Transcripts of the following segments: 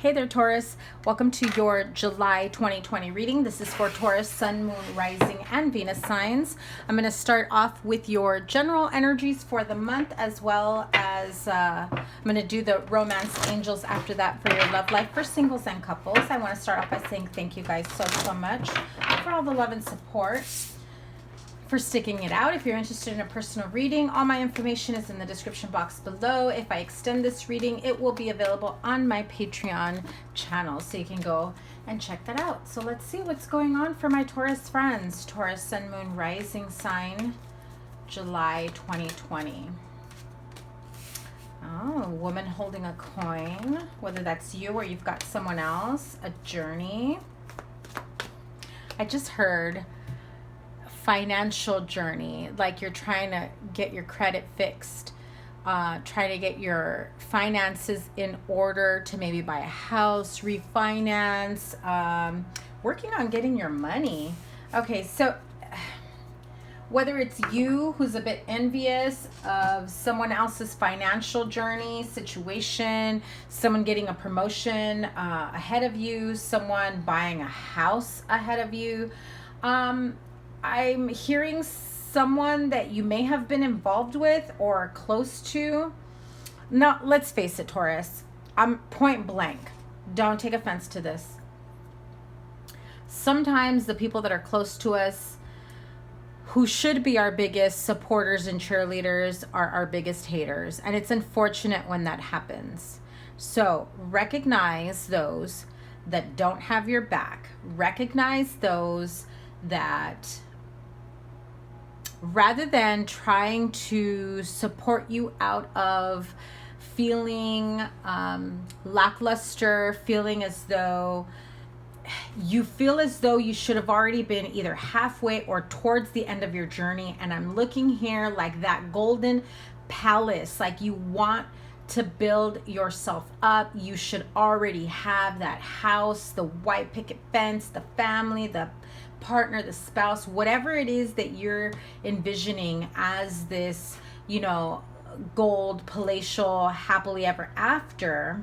Hey there, Taurus. Welcome to your July 2020 reading. This is for Taurus, Sun, Moon, Rising, and Venus signs. I'm going to start off with your general energies for the month, as well as I'm going to do the romance angels after that for your love life for singles and couples. I want to start off by saying thank you guys so much for all the love and support, for sticking it out. If you're interested in a personal reading, all my information is in the description box below. If I extend this reading, it will be available on my Patreon channel, so you can go and check that out. So let's see what's going on for my Taurus friends. Taurus, Sun, Moon, Rising sign, July 2020. Oh, woman holding a coin, whether that's you or you've got someone else. A journey. I just heard financial journey, like you're trying to get your credit fixed, trying to get your finances in order to maybe buy a house, refinance, working on getting your money. Okay, so whether it's you who's a bit envious of someone else's financial journey, situation, someone getting a promotion ahead of you, someone buying a house ahead of you, I'm hearing someone that you may have been involved with or close to. Now, let's face it, Taurus. I'm point blank. Don't take offense to this. Sometimes the people that are close to us, who should be our biggest supporters and cheerleaders, are our biggest haters. And it's unfortunate when that happens. So recognize those that don't have your back. Recognize those that, rather than trying to support you out of feeling lackluster, feeling as though you feel as though you should have already been either halfway or towards the end of your journey. And I'm looking here like that golden palace, like you want to build yourself up. You should already have that house, the white picket fence, the family, the partner, the spouse, whatever it is that you're envisioning as this, you know, gold, palatial, happily ever after.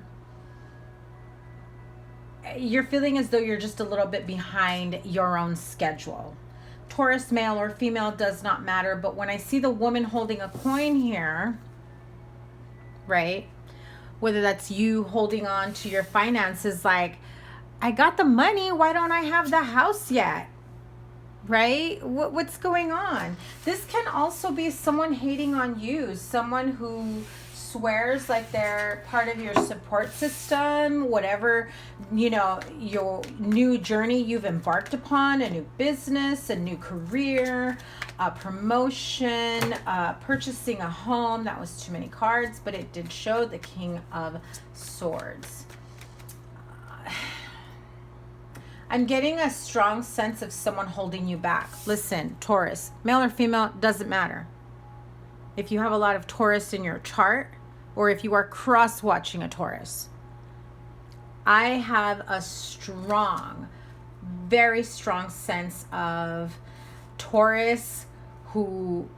You're feeling as though you're just a little bit behind your own schedule. Taurus, male or female, does not matter. But when I see the woman holding a coin here, right, whether that's you holding on to your finances, like, I got the money, why don't I have the house yet? Right? What's going on? This can also be someone hating on you, someone who swears like they're part of your support system, whatever, you know, your new journey you've embarked upon, a new business, a new career, a promotion, purchasing a home. That was too many cards, but it did show the King of Swords. I'm getting a strong sense of someone holding you back. Listen, Taurus, male or female, doesn't matter. If you have a lot of Taurus in your chart, or if you are cross-watching a Taurus, I have a strong, very strong sense of Taurus who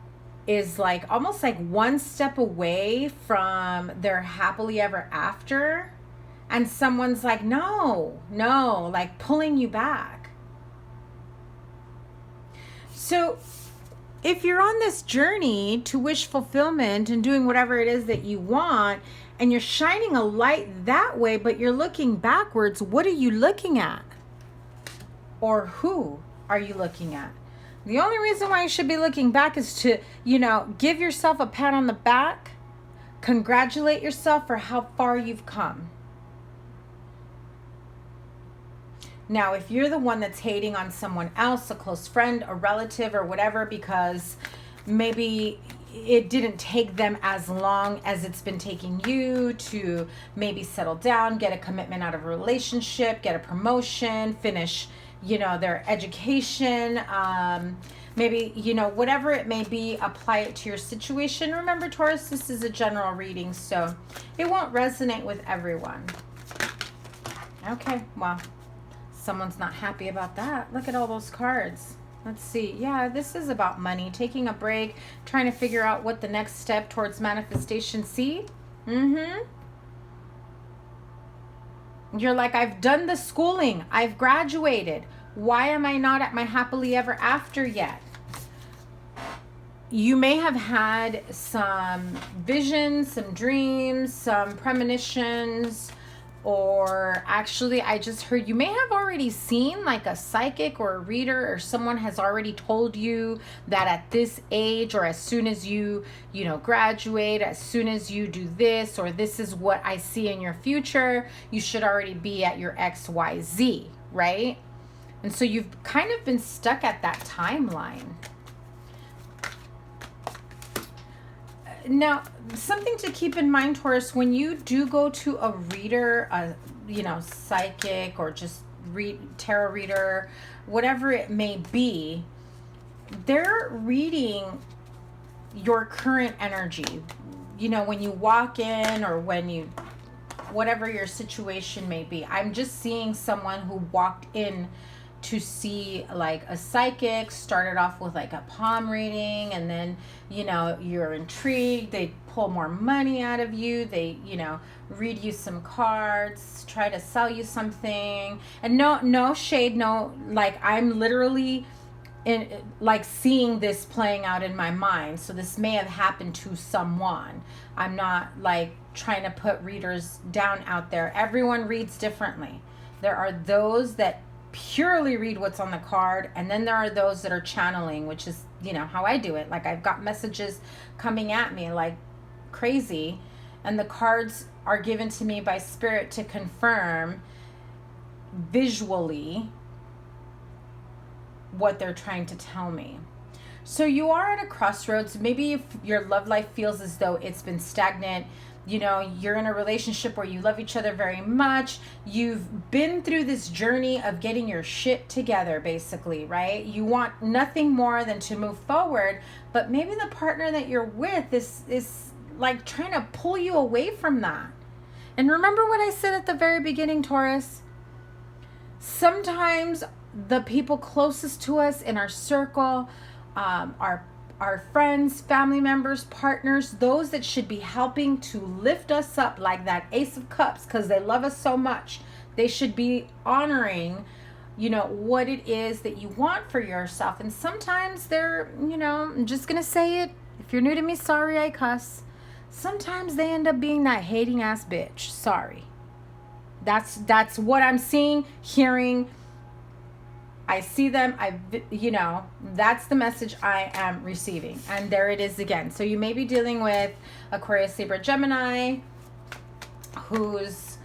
is like almost like one step away from their happily ever after. And someone's like, no, like pulling you back. So if you're on this journey to wish fulfillment and doing whatever it is that you want, and you're shining a light that way, but you're looking backwards, what are you looking at? Or who are you looking at? The only reason why you should be looking back is to, you know, give yourself a pat on the back, congratulate yourself for how far you've come. Now, if you're the one that's hating on someone else, a close friend, a relative, or whatever, because maybe it didn't take them as long as it's been taking you to maybe settle down, get a commitment out of a relationship, get a promotion, finish, you know, their education, maybe, you know, whatever it may be, apply it to your situation. Remember, Taurus, this is a general reading, so it won't resonate with everyone. Okay, well, someone's not happy about that. Look at all those cards. Let's see. Yeah, this is about money, taking a break, trying to figure out what the next step towards manifestation. See? You're like, I've done the schooling. I've graduated. Why am I not at my happily ever after yet? You may have had some visions, some dreams, some premonitions, or actually I just heard you may have already seen like a psychic or a reader, or someone has already told you that at this age, or as soon as you graduate, as soon as you do this, or this is what I see in your future, you should already be at your XYZ, right? And so you've kind of been stuck at that timeline. Now, something to keep in mind, Taurus, when you do go to a reader, psychic, or just tarot reader, whatever it may be, they're reading your current energy. When you walk in, or whatever your situation may be. I'm just seeing someone who walked in to see like a psychic, started off with like a palm reading, and then you're intrigued, they pull more money out of you, they read you some cards, try to sell you something, and no shade, no, like I'm literally seeing this playing out in my mind, so this may have happened to someone. I'm not like trying to put readers down out there. Everyone reads differently. There are those that purely read what's on the card, and then there are those that are channeling, which is how I do it. Like, I've got messages coming at me like crazy, and the cards are given to me by spirit to confirm visually what they're trying to tell me. So you are at a crossroads. Maybe if your love life feels as though it's been stagnant, you're in a relationship where you love each other very much. You've been through this journey of getting your shit together, basically, right? You want nothing more than to move forward, but maybe the partner that you're with is like trying to pull you away from that. And remember what I said at the very beginning, Taurus? Sometimes the people closest to us in our circle, our friends, family members, partners, those that should be helping to lift us up, like that Ace of Cups, because they love us so much. They should be honoring, what it is that you want for yourself. And sometimes they're, I'm just going to say it. If you're new to me, sorry I cuss. Sometimes they end up being that hating ass bitch. Sorry. That's what I'm seeing, hearing. I see them, that's the message I am receiving. And there it is again. So you may be dealing with Aquarius, Libra, Gemini, who's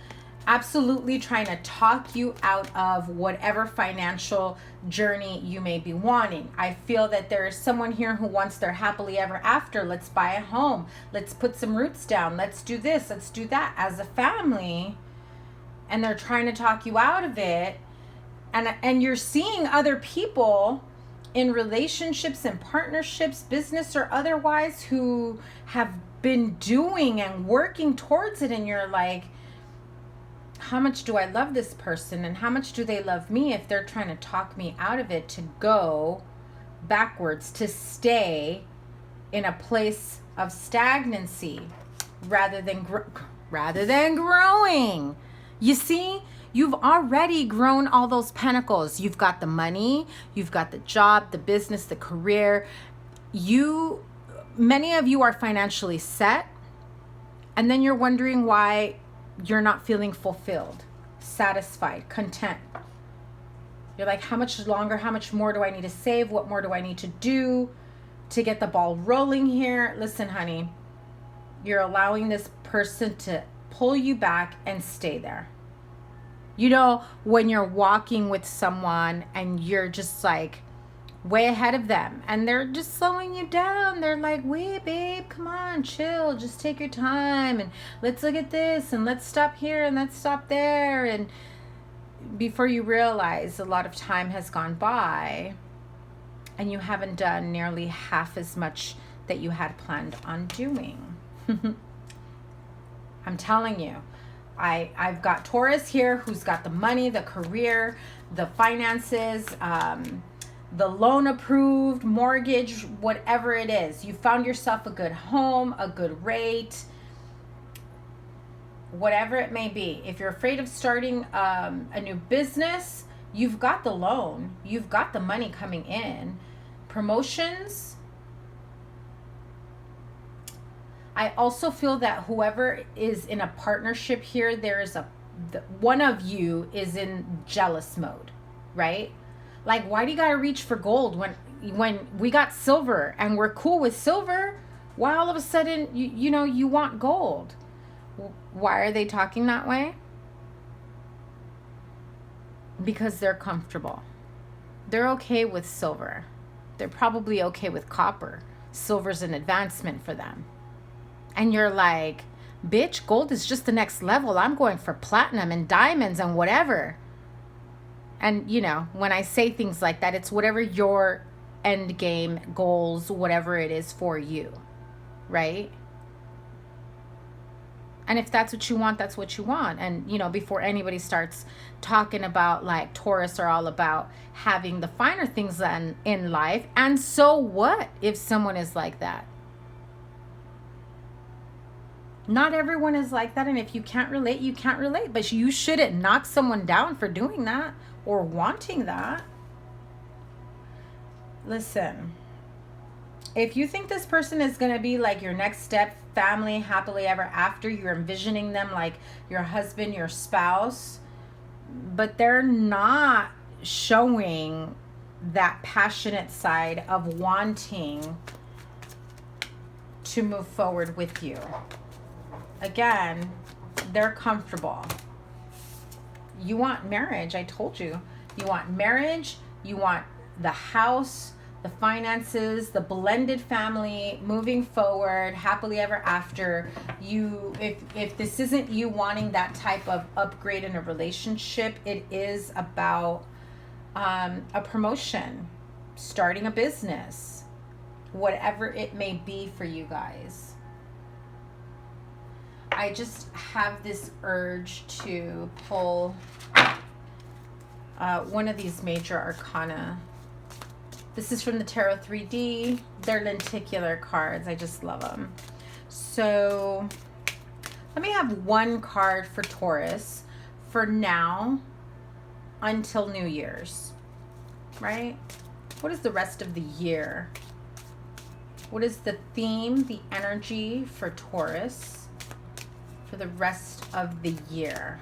absolutely trying to talk you out of whatever financial journey you may be wanting. I feel that there is someone here who wants their happily ever after. Let's buy a home. Let's put some roots down. Let's do this. Let's do that as a family. And they're trying to talk you out of it. And you're seeing other people in relationships and partnerships, business or otherwise, who have been doing and working towards it. And you're like, how much do I love this person? And how much do they love me if they're trying to talk me out of it, to go backwards, to stay in a place of stagnancy rather than growing? You see? You've already grown all those pentacles. You've got the money, you've got the job, the business, the career. Many of you are financially set, and then you're wondering why you're not feeling fulfilled, satisfied, content. You're like, how much longer, how much more do I need to save? What more do I need to do to get the ball rolling here? Listen, honey, you're allowing this person to pull you back and stay there. When you're walking with someone and you're just like way ahead of them and they're just slowing you down. They're like, wait, babe, come on, chill. Just take your time and let's look at this and let's stop here and let's stop there. And before you realize, a lot of time has gone by and you haven't done nearly half as much that you had planned on doing. I'm telling you. I've got Taurus here who's got the money, the career, the finances, the loan approved, mortgage, whatever it is. You found yourself a good home, a good rate. whatever it may be. If you're afraid of starting a new business, you've got the loan, you've got the money coming in. Promotions. I also feel that whoever is in a partnership here, one of you is in jealous mode, right? Like, why do you gotta reach for gold when we got silver and we're cool with silver? Why all of a sudden you want gold? Why are they talking that way? Because they're comfortable. They're okay with silver. They're probably okay with copper. Silver's an advancement for them. And you're like, bitch, gold is just the next level. I'm going for platinum and diamonds and whatever. And, when I say things like that, it's whatever your end game goals, whatever it is for you, right? And if that's what you want, that's what you want. And, before anybody starts talking about, like, Taurus are all about having the finer things in life. And so what if someone is like that? Not everyone is like that. And if you can't relate, you can't relate. But you shouldn't knock someone down for doing that or wanting that. Listen, if you think this person is going to be like your next step, family, happily ever after, you're envisioning them like your husband, your spouse, but they're not showing that passionate side of wanting to move forward with you. Again, they're comfortable. You want marriage, I told you. You want marriage, you want the house, the finances, the blended family, moving forward, happily ever after. If this isn't you wanting that type of upgrade in a relationship, it is about a promotion, starting a business, whatever it may be for you guys. I just have this urge to pull one of these major arcana. This is from the Tarot 3D. They're lenticular cards. I just love them. So let me have one card for Taurus for now until New Year's, right? What is the rest of the year? What is the theme, the energy for Taurus for the rest of the year?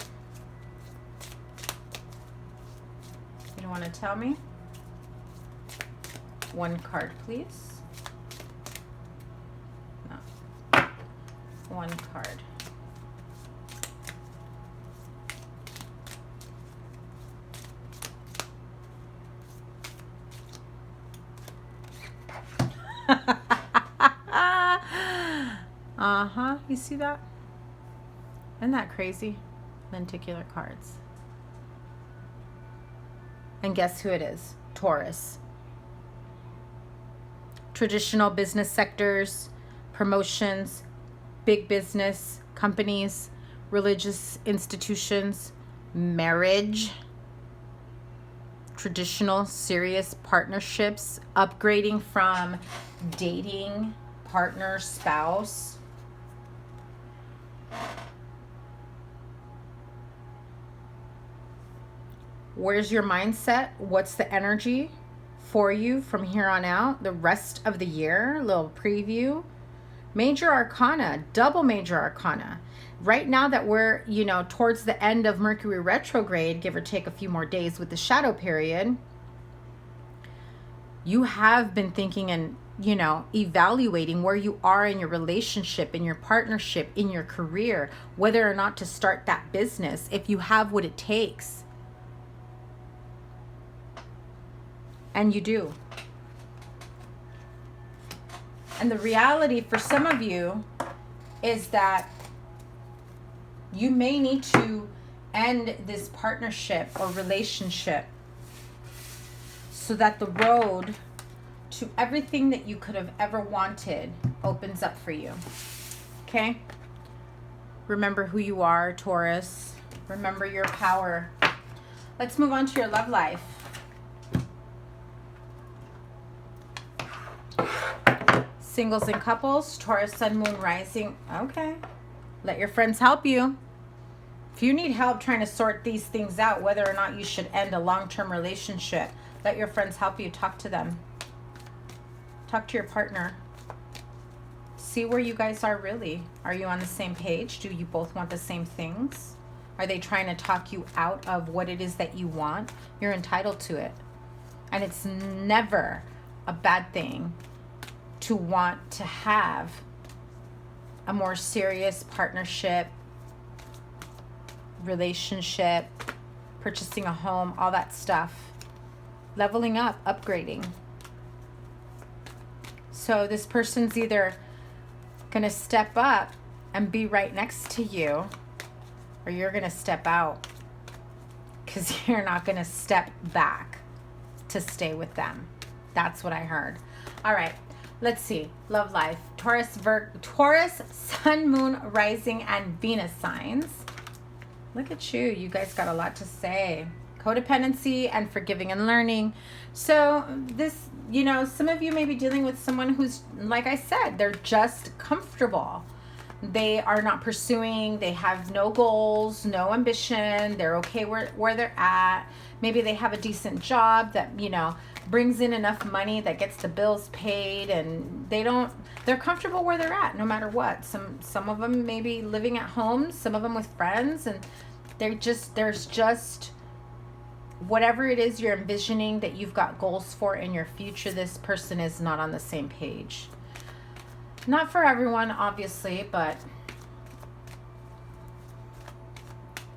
You don't want to tell me? One card, please. No. One card. Uh-huh. You see that? Isn't that crazy? Lenticular cards. And guess who it is? Taurus. Traditional business sectors, promotions, big business, companies, religious institutions, marriage, traditional serious partnerships, upgrading from dating, partner, spouse. Where's your mindset? What's the energy for you from here on out? The rest of the year, a little preview. Major arcana, double major arcana. Right now that we're, towards the end of Mercury retrograde, give or take a few more days with the shadow period, you have been thinking and, evaluating where you are in your relationship, in your partnership, in your career, whether or not to start that business, if you have what it takes. And you do. And the reality for some of you is that you may need to end this partnership or relationship so that the road to everything that you could have ever wanted opens up for you. Okay? Remember who you are, Taurus. Remember your power. Let's move on to your love life. Singles and couples, Taurus, Sun, Moon, Rising. Okay. Let your friends help you. If you need help trying to sort these things out, whether or not you should end a long-term relationship, let your friends help you. Talk to them. Talk to your partner. See where you guys are really. Are you on the same page? Do you both want the same things? Are they trying to talk you out of what it is that you want? You're entitled to it. And it's never a bad thing to want to have a more serious partnership, relationship, purchasing a home, all that stuff. Leveling up, upgrading. So this person's either going to step up and be right next to you, or you're going to step out because you're not going to step back to stay with them. That's what I heard. All right, let's see. Love life. Taurus, Sun, Moon, Rising, and Venus signs. Look at you. You guys got a lot to say. Codependency and forgiving and learning. So this, you know, some of you may be dealing with someone who's, like I said, they're just comfortable. They are not pursuing. They have no goals, no ambition. They're okay where they're at. Maybe they have a decent job that, you know, brings in enough money that gets the bills paid, and they're comfortable where they're at no matter what. Some of them may be living at home, some of them with friends, and there's just whatever it is you're envisioning that you've got goals for in your future, this person is not on the same page. Not for everyone, obviously, but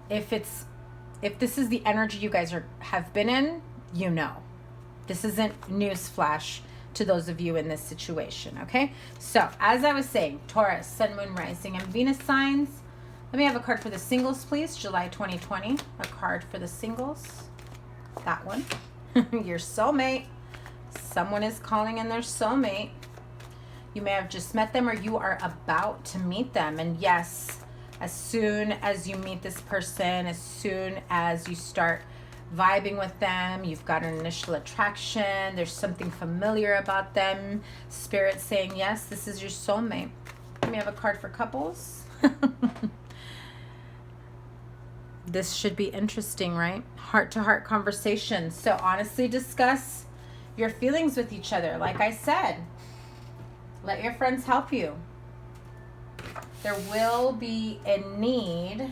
if this is the energy you guys have been in, you know. This isn't newsflash to those of you in this situation, okay? So, as I was saying, Taurus, Sun, Moon, Rising, and Venus signs. Let me have a card for the singles, please. July 2020. A card for the singles. That one. Your soulmate. Someone is calling in their soulmate. You may have just met them, or you are about to meet them. And yes, as soon as you meet this person, as soon as you start vibing with them, you've got an initial attraction, there's something familiar about them. Spirit saying, yes, this is your soulmate. Let me have a card for couples. This should be interesting, right? Heart-to-heart conversation. So honestly discuss your feelings with each other. Like I said, let your friends help you. There will be a need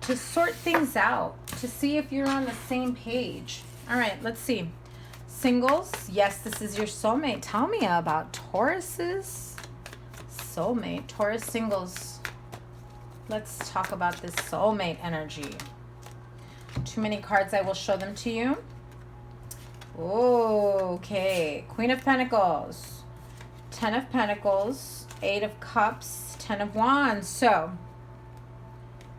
to sort things out, to see if you're on the same page. All right, let's see. Singles, yes, this is your soulmate. Tell me about Taurus's soulmate. Taurus singles. Let's talk about this soulmate energy. Too many cards, I will show them to you. Okay, Queen of Pentacles, 10 of Pentacles, 8 of Cups, 10 of Wands. So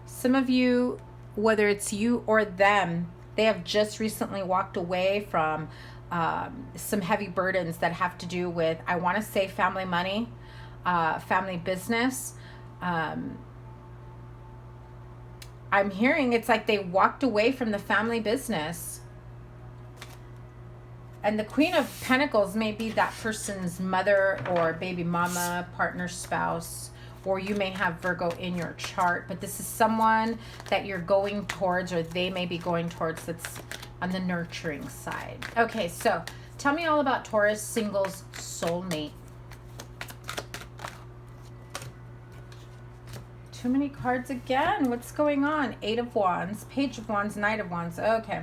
some of you, whether it's you or them, they have just recently walked away from some heavy burdens that have to do with, I want to say, family money, family business. I'm hearing it's like they walked away from the family business. And the Queen of Pentacles may be that person's mother or baby mama, partner, spouse, or you may have Virgo in your chart, but this is someone that you're going towards, or they may be going towards, that's on the nurturing side. Okay, so tell me all about Taurus singles soulmate. Too many cards again. What's going on? 8 of Wands, Page of Wands, Knight of Wands. Okay.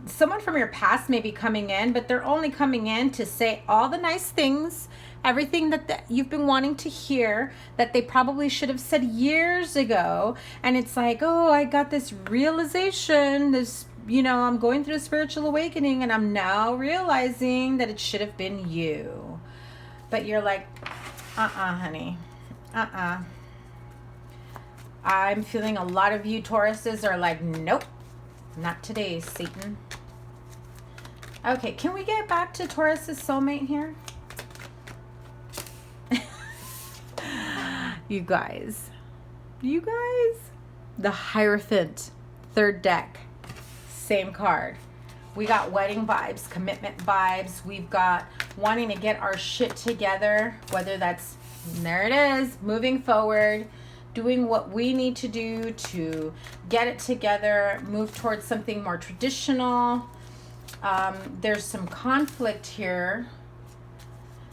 Someone from your past may be coming in, but they're only coming in to say all the nice things, everything that you've been wanting to hear that they probably should have said years ago. And it's like, oh, I got this realization, this, you know, I'm going through a spiritual awakening, and I'm now realizing that it should have been you. But you're like, honey. I'm feeling a lot of you Tauruses are like, nope, not today, Satan. Okay, can we get back to Taurus's soulmate here? You guys, the Hierophant, third deck, same card. We got wedding vibes, commitment vibes. We've got wanting to get our shit together, whether that's And there it is, moving forward, doing what we need to do to get it together, move towards something more traditional. There's some conflict here,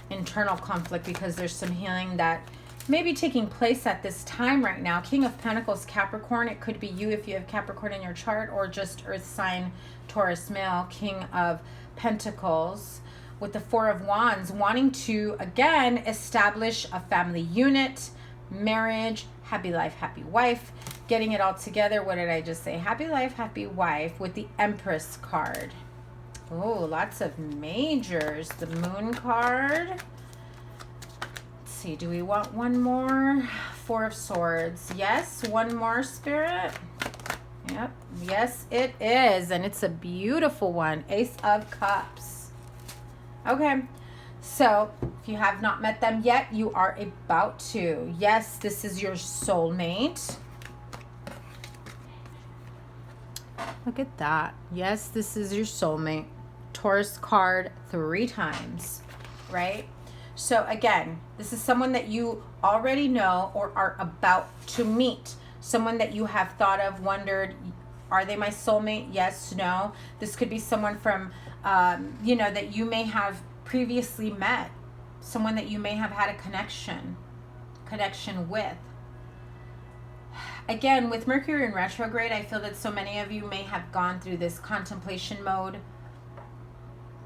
internal conflict, because there's some healing that may be taking place at this time right now. King of Pentacles, Capricorn. It could be you if you have Capricorn in your chart, or just earth sign Taurus male. King of Pentacles with the Four of Wands, wanting to again establish a family unit, marriage, happy life, happy wife, getting it all together. What did I just say? Happy life, happy wife, with the Empress card. Oh, lots of majors. The Moon card. Let's see, do we want one more? Four of Swords. Yes, one more, Spirit. Yep, yes it is, and it's a beautiful one. Ace of Cups. Okay, so if you have not met them yet, you are about to. Yes, this is your soulmate. Look at that. Yes, this is your soulmate. Taurus card 3 times, right? So again, this is someone that you already know or are about to meet. Someone that you have thought of, wondered, are they my soulmate? Yes, no. This could be someone from, you know, that you may have previously met. Someone that you may have had a connection with. Again, with Mercury in retrograde, I feel that so many of you may have gone through this contemplation mode.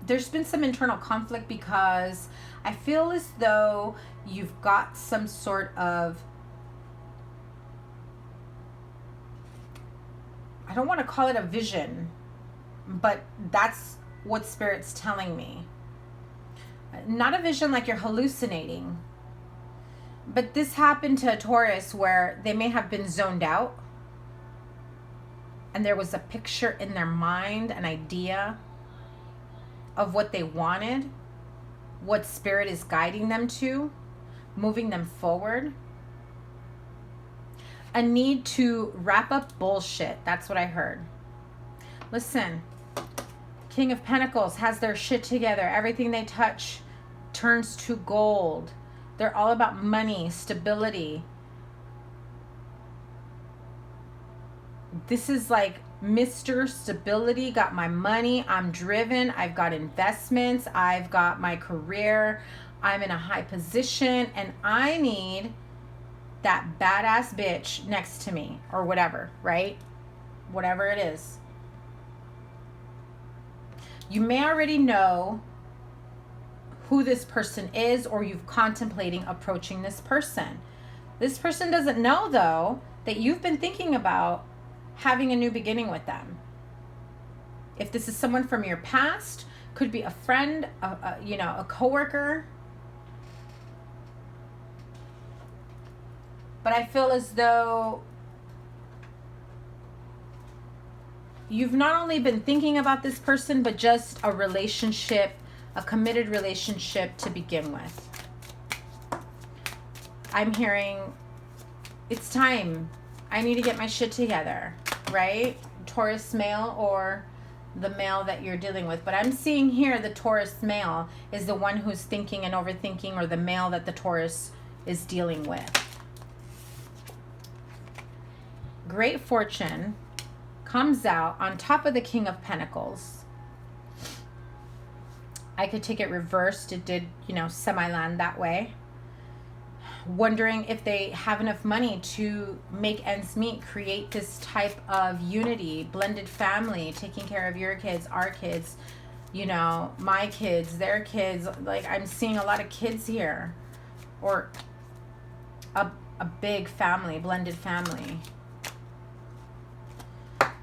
There's been some internal conflict because I feel as though you've got some sort of, I don't want to call it a vision, but that's what Spirit's telling me. Not a vision like you're hallucinating, but this happened to a Taurus where they may have been zoned out and there was a picture in their mind, an idea of what they wanted, what Spirit is guiding them to, moving them forward. A need to wrap up bullshit. That's what I heard. Listen, King of Pentacles has their shit together. Everything they touch turns to gold. They're all about money, stability. This is like Mr. Stability, got my money, I'm driven, I've got investments, I've got my career, I'm in a high position, and I need that badass bitch next to me, or whatever, right? Whatever it is. You may already know who this person is, or you've contemplating approaching this person. This person doesn't know, though, that you've been thinking about having a new beginning with them. If this is someone from your past, could be a friend, you know, a coworker. But I feel as though you've not only been thinking about this person, but just a relationship, a committed relationship to begin with. I'm hearing it's time. I need to get my shit together, right? Taurus male or the male that you're dealing with. But I'm seeing here the Taurus male is the one who's thinking and overthinking, or the male that the Taurus is dealing with. Great fortune comes out on top of the King of Pentacles. I could take it reversed. It did, you know, semi-land that way. Wondering if they have enough money to make ends meet, create this type of unity, blended family, taking care of your kids, our kids, you know, my kids, their kids. Like, I'm seeing a lot of kids here, or a big family, blended family.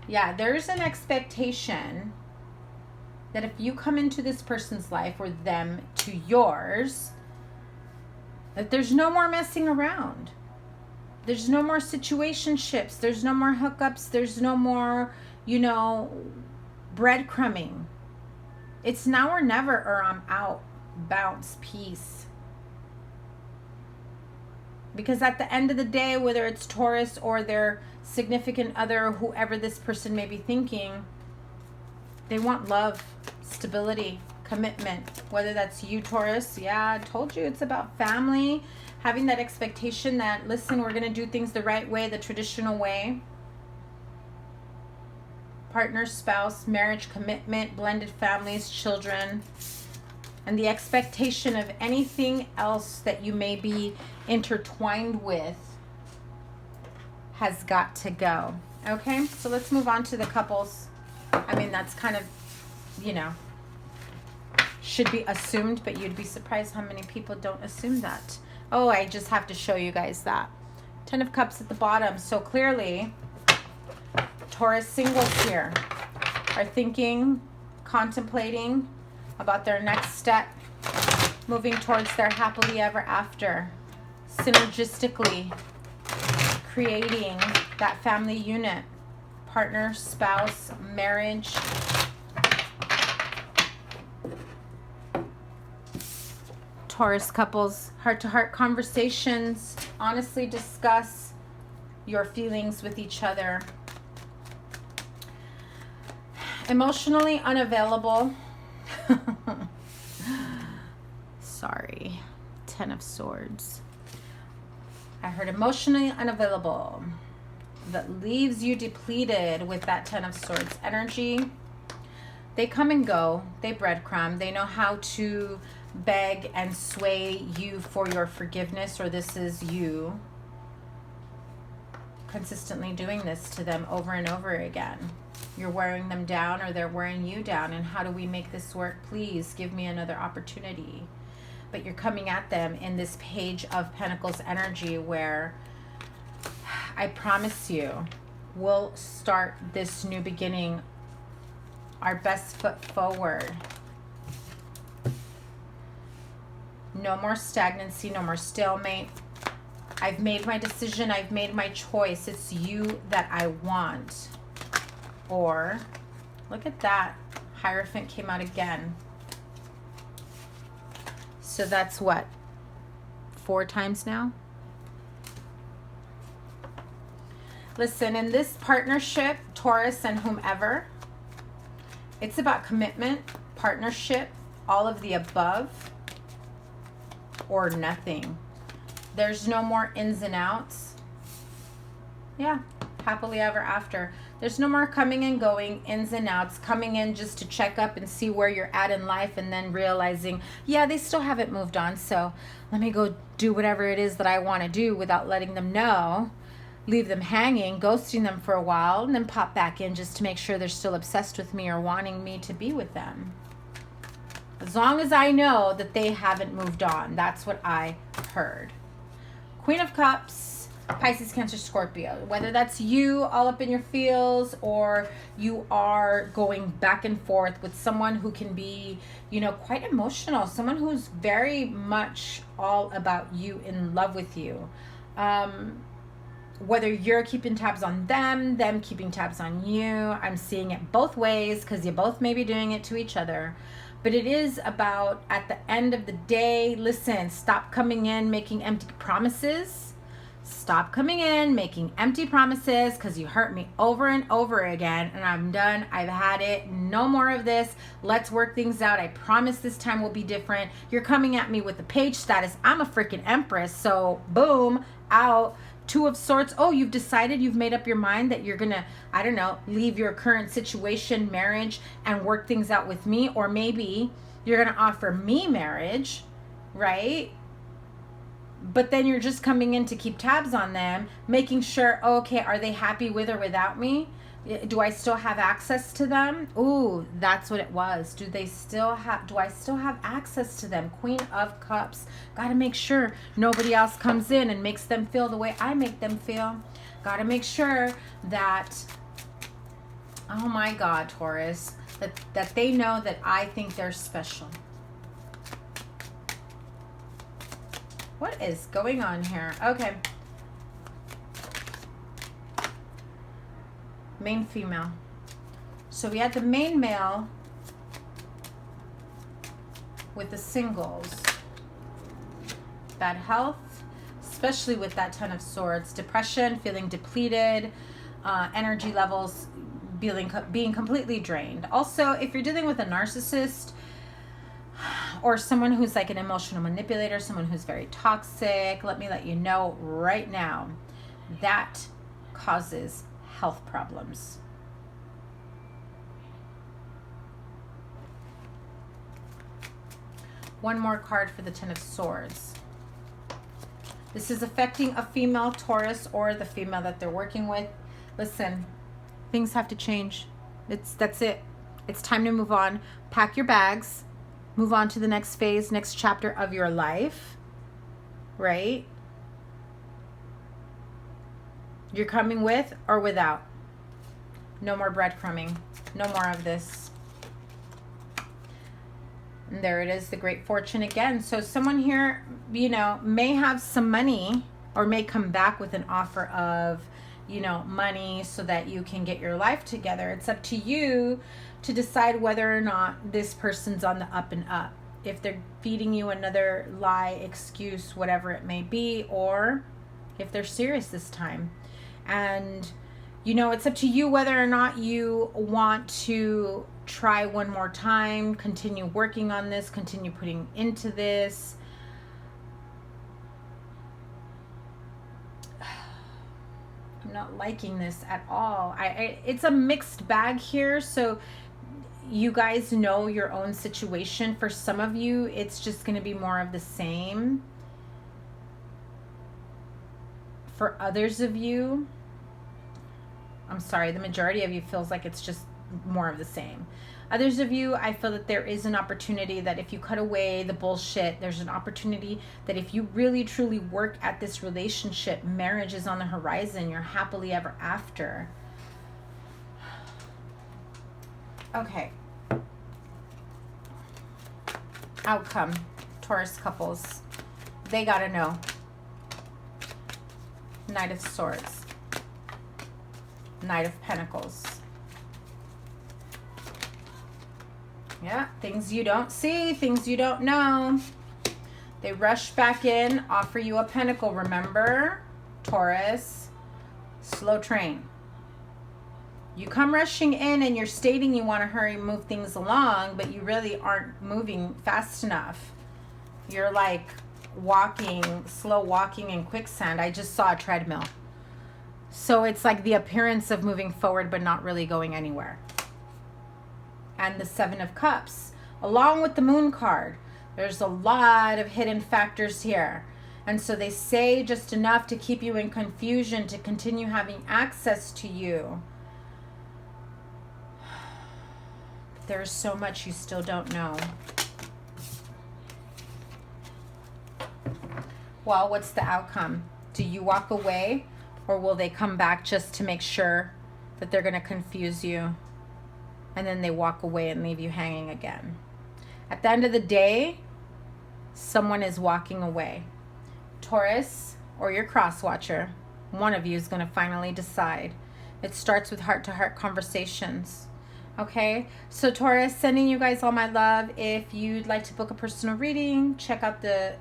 Yeah, there's an expectation that if you come into this person's life, or them to yours, that there's no more messing around. There's no more situationships. There's no more hookups. There's no more, you know, breadcrumbing. It's now or never, or I'm out. Bounce, peace. Because at the end of the day, whether it's Taurus or their significant other, whoever this person may be thinking, they want love, stability, commitment. Whether that's you, Taurus, yeah, I told you it's about family, Having that expectation that, listen, we're going to do things the right way, the traditional way. Partner, spouse, marriage, commitment, blended families, children. And the expectation of anything else that you may be intertwined with has got to go. Okay, so let's move on to the couples. I mean, that's kind of, you know, should be assumed, but you'd be surprised how many people don't assume that. Oh, I just have to show you guys that. 10 of Cups at the bottom. So clearly, Taurus singles here are thinking, contemplating about their next step, moving towards their happily ever after, synergistically creating that family unit, partner, spouse, marriage. Taurus couples, heart-to-heart conversations, honestly discuss your feelings with each other. Emotionally unavailable. Sorry. 10 of Swords. I heard emotionally unavailable. That leaves you depleted with that 10 of Swords energy. They come and go. They breadcrumb. They know how to beg and sway you for your forgiveness, or this is you consistently doing this to them over and over again. You're wearing them down, or they're wearing you down. And how do we make this work? Please give me another opportunity. But you're coming at them in this Page of Pentacles energy where I promise you we'll start this new beginning, our best foot forward. No more stagnancy, no more stalemate. I've made my decision. I've made my choice. It's you that I want. Or, look at that. Hierophant came out again. So that's what? 4 times now? Listen, in this partnership, Taurus and whomever, it's about commitment, partnership, all of the above, or nothing. There's no more ins and outs. Yeah, happily ever after. There's no more coming and going, ins and outs, coming in just to check up and see where you're at in life, and then realizing, yeah, they still haven't moved on, so let me go do whatever it is that I want to do without letting them know. Leave them hanging, ghosting them for a while, and then pop back in just to make sure they're still obsessed with me or wanting me to be with them. As long as I know that they haven't moved on. That's what I heard. Queen of Cups, Pisces, Cancer, Scorpio. Whether that's you all up in your feels, or you are going back and forth with someone who can be, you know, quite emotional. Someone who's very much all about you, in love with you. Whether you're keeping tabs on them, them keeping tabs on you. I'm seeing it both ways because you both may be doing it to each other. But it is about, at the end of the day, listen, stop coming in making empty promises. Stop coming in making empty promises because you hurt me over and over again, and I'm done. I've had it. No more of this. Let's work things out. I promise this time will be different. You're coming at me with the page status. I'm a freaking empress. So boom, out. 2 of Swords. Oh, you've decided, you've made up your mind that you're gonna, I don't know, leave your current situation, marriage, and work things out with me. Or maybe you're gonna offer me marriage, right? But then you're just coming in to keep tabs on them, making sure, oh, okay, are they happy with or without me? Do I still have access to them? Ooh, that's what it was. Do I still have access to them? Queen of Cups. Got to make sure nobody else comes in and makes them feel the way I make them feel. Got to make sure that, oh my God, Taurus, that they know that I think they're special. What is going on here? Okay. Main female. So we had the main male with the singles. Bad health, especially with that 10 of Swords. Depression, feeling depleted, energy levels being completely drained. Also, if you're dealing with a narcissist or someone who's like an emotional manipulator, someone who's very toxic, let me let you know right now, that causes health problems. One more card for the Ten of Swords. This is affecting a female Taurus or the female that they're working with. Listen, things have to change. That's it. It's time to move on. Pack your bags. Move on to the next phase, next chapter of your life. Right? You're coming with or without. No more breadcrumbing. No more of this. And there it is, the Great Fortune again. So someone here, you know, may have some money or may come back with an offer of, you know, money so that you can get your life together. It's up to you to decide whether or not this person's on the up and up. If they're feeding you another lie, excuse, whatever it may be, or if they're serious this time. And, you know, it's up to you whether or not you want to try one more time, continue working on this, continue putting into this. I'm not liking this at all. It's a mixed bag here, so you guys know your own situation. For some of you, it's just going to be more of the same. For others of you, I'm sorry, the majority of you feels like it's just more of the same. Others of you, I feel that there is an opportunity that if you cut away the bullshit, there's an opportunity that if you really truly work at this relationship, marriage is on the horizon. You're happily ever after. Okay. Outcome. Taurus couples. They gotta know. Knight of Swords. Knight of Pentacles. Yeah, things you don't see, things you don't know. They rush back in, offer you a pentacle. Remember, Taurus, slow train. You come rushing in and you're stating you want to hurry, move things along, but you really aren't moving fast enough. You're like walking, slow walking in quicksand. I just saw a treadmill. So it's like the appearance of moving forward, but not really going anywhere. And the Seven of Cups, along with the Moon card. There's a lot of hidden factors here. And so they say just enough to keep you in confusion, to continue having access to you. But there's so much you still don't know. Well, what's the outcome? Do you walk away, or will they come back just to make sure that they're going to confuse you? And then they walk away and leave you hanging again. At the end of the day, someone is walking away. Taurus or your cross watcher, one of you is going to finally decide. It starts with heart-to-heart conversations. Okay, so Taurus, sending you guys all my love. If you'd like to book a personal reading, check out the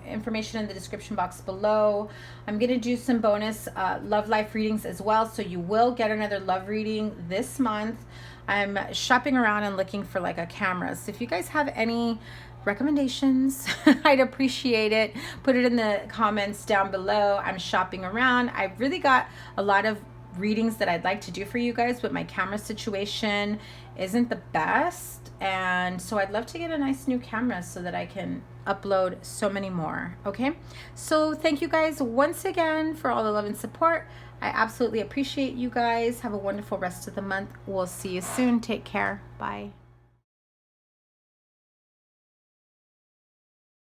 information in the description box below. I'm gonna do some bonus love life readings as well, so you will get another love reading this month. I'm shopping around and looking for like a camera, so if you guys have any recommendations, I'd appreciate it. Put it in the comments down below. I'm shopping around. I've really got a lot of readings that I'd like to do for you guys, but my camera situation isn't the best, and so I'd love to get a nice new camera so that I can upload so many more. Okay, so thank you guys once again for all the love and support. I absolutely appreciate you guys. Have a wonderful rest of the month. We'll see you soon. Take care. Bye.